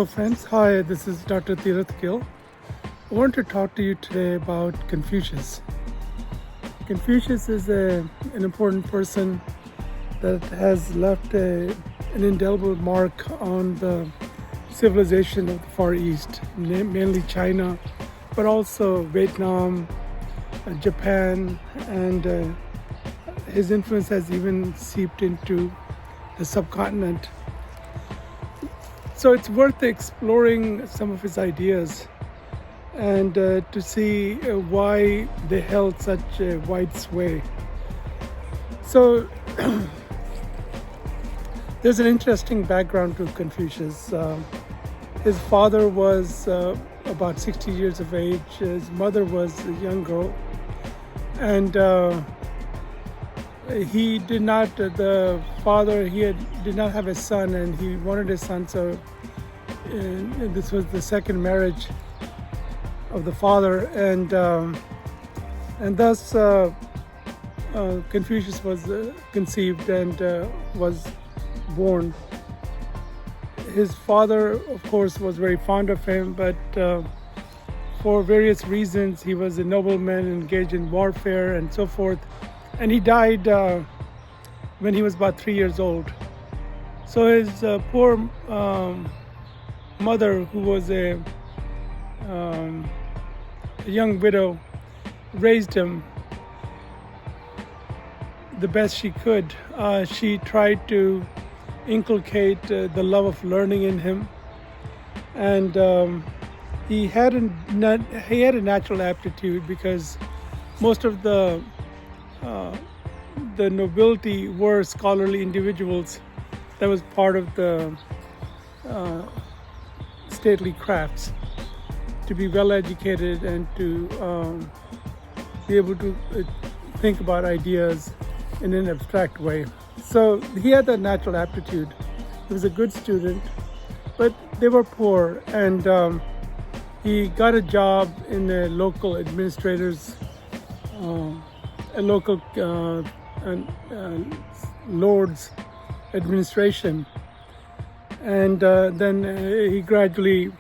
Hello friends, hi, this is Dr. Gill. I want to talk to you today about Confucius. Confucius is an important person that has left an indelible mark on the civilization of the Far East, mainly China, but also Vietnam, Japan, and his influence has even seeped into the subcontinent. So it's worth exploring some of his ideas and to see why they held such a wide sway. So there's an interesting background to Confucius. His father was about 60 years of age. His mother was a young girl. And he did not, did not have a son, and he wanted a son, so this was the second marriage of the father, and thus Confucius was conceived and was born. His father, of course, was very fond of him, but for various reasons, he was a nobleman engaged in warfare and so forth. And he died when he was about 3 years old. So his poor mother, who was a young widow, raised him the best she could. She tried to inculcate the love of learning in him, and he had a natural aptitude because most of the nobility were scholarly individuals. That was part of the stately crafts, to be well educated and to be able to think about ideas in an abstract way. So he had that natural aptitude. He was a good student, but they were poor, and he got a job in a local administrator's a local lord's administration, and then he gradually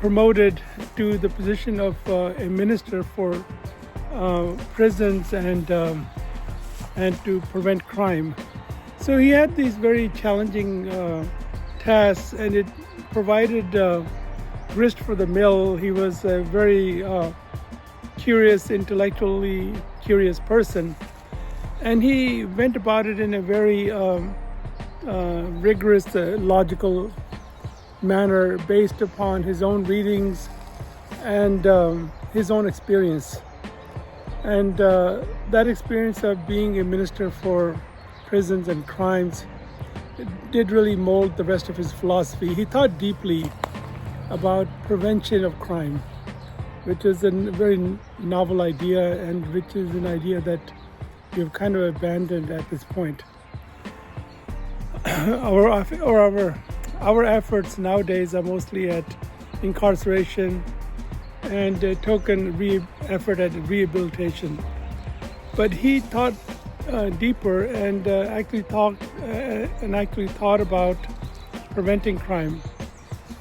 promoted to the position of a minister for prisons and to prevent crime. So he had these very challenging tasks, and it provided grist for the mill. He was a very intellectually curious person, and he went about it in a very rigorous, logical manner based upon his own readings and his own experience. And that experience of being a minister for prisons and crimes did really mold the rest of his philosophy. He thought deeply about prevention of crime, which is a very novel idea, and which is an idea that we've kind of abandoned at this point. Our efforts nowadays are mostly at incarceration and a token effort at rehabilitation. But he thought deeper and actually thought about preventing crime.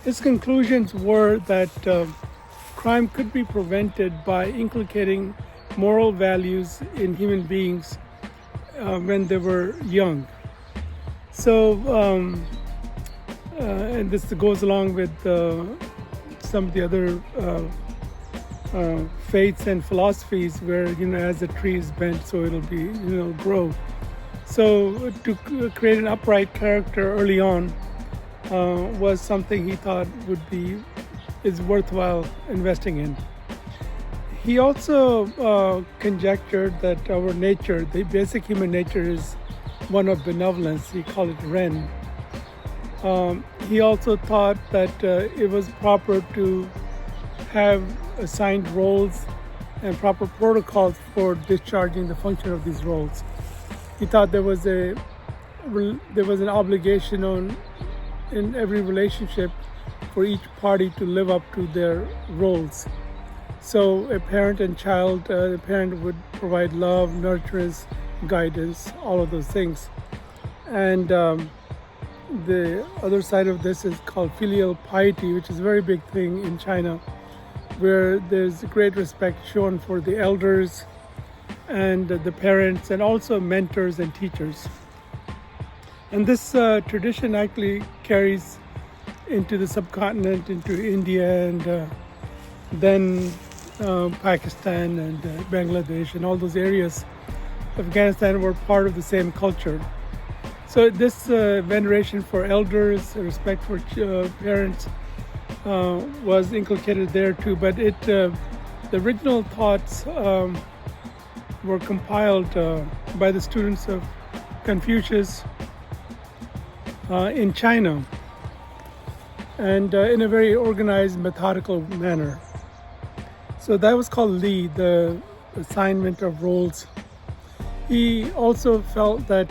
His conclusions were that crime could be prevented by inculcating moral values in human beings when they were young. So, and this goes along with some of the other faiths and philosophies where, as a tree is bent, so it'll be, grow. So to create an upright character early on was something he thought is worthwhile investing in. He also conjectured that our nature, the basic human nature, is one of benevolence. He called it Ren. He also thought that it was proper to have assigned roles and proper protocols for discharging the function of these roles. He thought there was an obligation in every relationship for each party to live up to their roles. So a parent and child, the parent would provide love, nurturance, guidance, all of those things. And the other side of this is called filial piety, which is a very big thing in China, where there's great respect shown for the elders and the parents, and also mentors and teachers. And this tradition actually carries into the subcontinent, into India, and then Pakistan and Bangladesh, and all those areas. Afghanistan were part of the same culture. So this veneration for elders, respect for parents was inculcated there too. But the original thoughts were compiled by the students of Confucius in China, and in a very organized, methodical manner. So that was called Li, the assignment of roles. He also felt that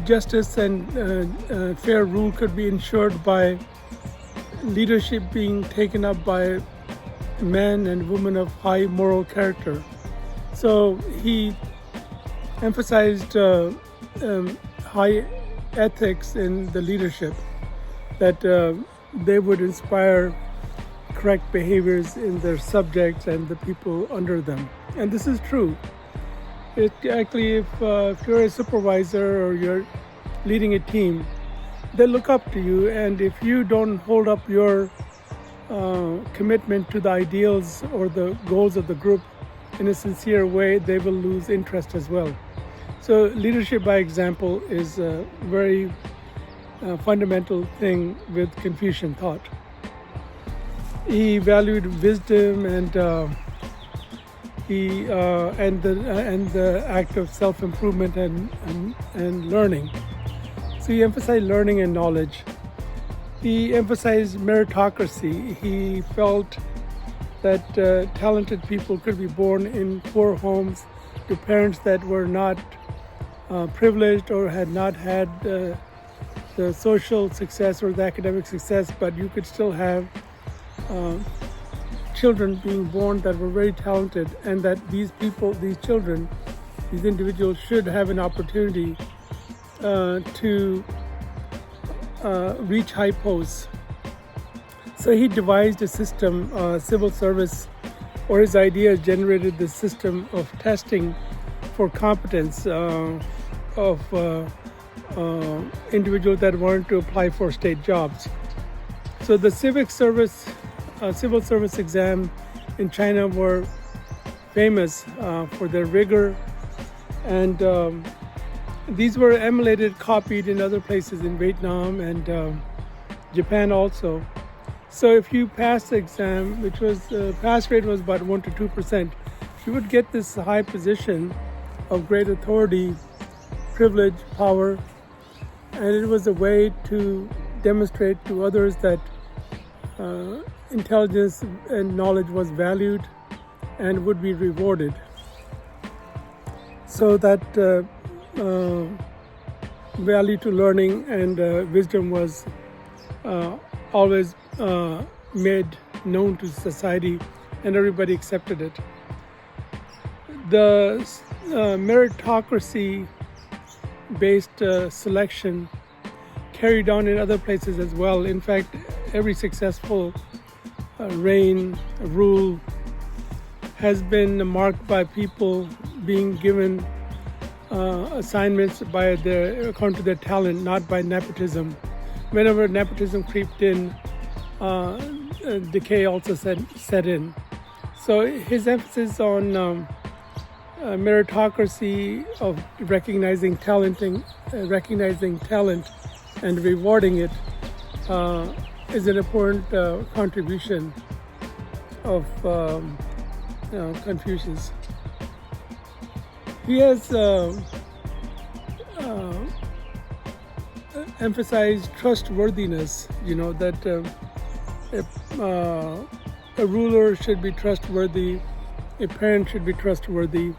justice and fair rule could be ensured by leadership being taken up by men and women of high moral character. So he emphasized high ethics in the leadership, that they would inspire correct behaviors in their subjects and the people under them. And this is true. It actually, if you're a supervisor or you're leading a team, they look up to you, and if you don't hold up your commitment to the ideals or the goals of the group in a sincere way, they will lose interest as well. So leadership by example is a very fundamental thing with Confucian thought. He valued wisdom and the act of self-improvement and learning. So he emphasized learning and knowledge. He emphasized meritocracy. He felt that talented people could be born in poor homes to parents that were not privileged or had not had the social success or the academic success, but you could still have children being born that were very talented, and that these children, these individuals should have an opportunity to reach high posts. So he devised a system, civil service, or his ideas generated the system of testing for competence of individuals that wanted to apply for state jobs. So the civil service exam in China were famous for their rigor, and these were emulated, copied in other places in Vietnam and Japan also. So if you pass the exam, which was pass rate was about 1 to 2%, you would get this high position of great authority, privilege, power, and it was a way to demonstrate to others that intelligence and knowledge was valued and would be rewarded. So that value to learning and wisdom was always made known to society, and everybody accepted it. The meritocracy-based selection carried on in other places as well. In fact, every successful reign, rule has been marked by people being given assignments according to their talent, not by nepotism. Whenever nepotism creeped in, decay also set in. So his emphasis on meritocracy, of recognizing talent and rewarding it, is an important contribution of Confucius. He has emphasized trustworthiness, that a ruler should be trustworthy, a parent should be trustworthy.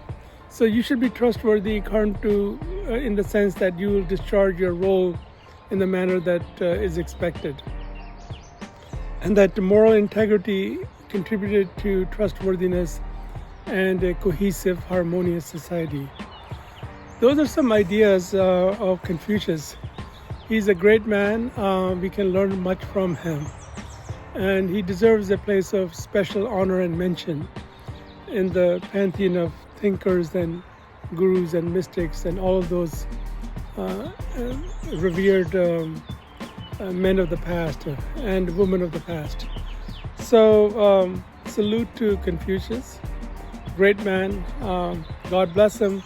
So you should be trustworthy in the sense that you will discharge your role in the manner that is expected. And that moral integrity contributed to trustworthiness and a cohesive, harmonious society. those are some ideas of Confucius. He's a great man. We can learn much from him. And he deserves a place of special honor and mention in the pantheon of thinkers and gurus and mystics and all of those revered men of the past and women of the past. So salute to Confucius, great man. God bless him,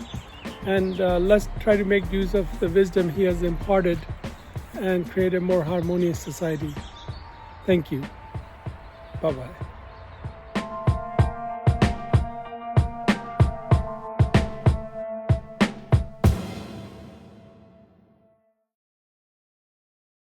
and let's try to make use of the wisdom he has imparted and create a more harmonious society. Thank you. Bye-bye.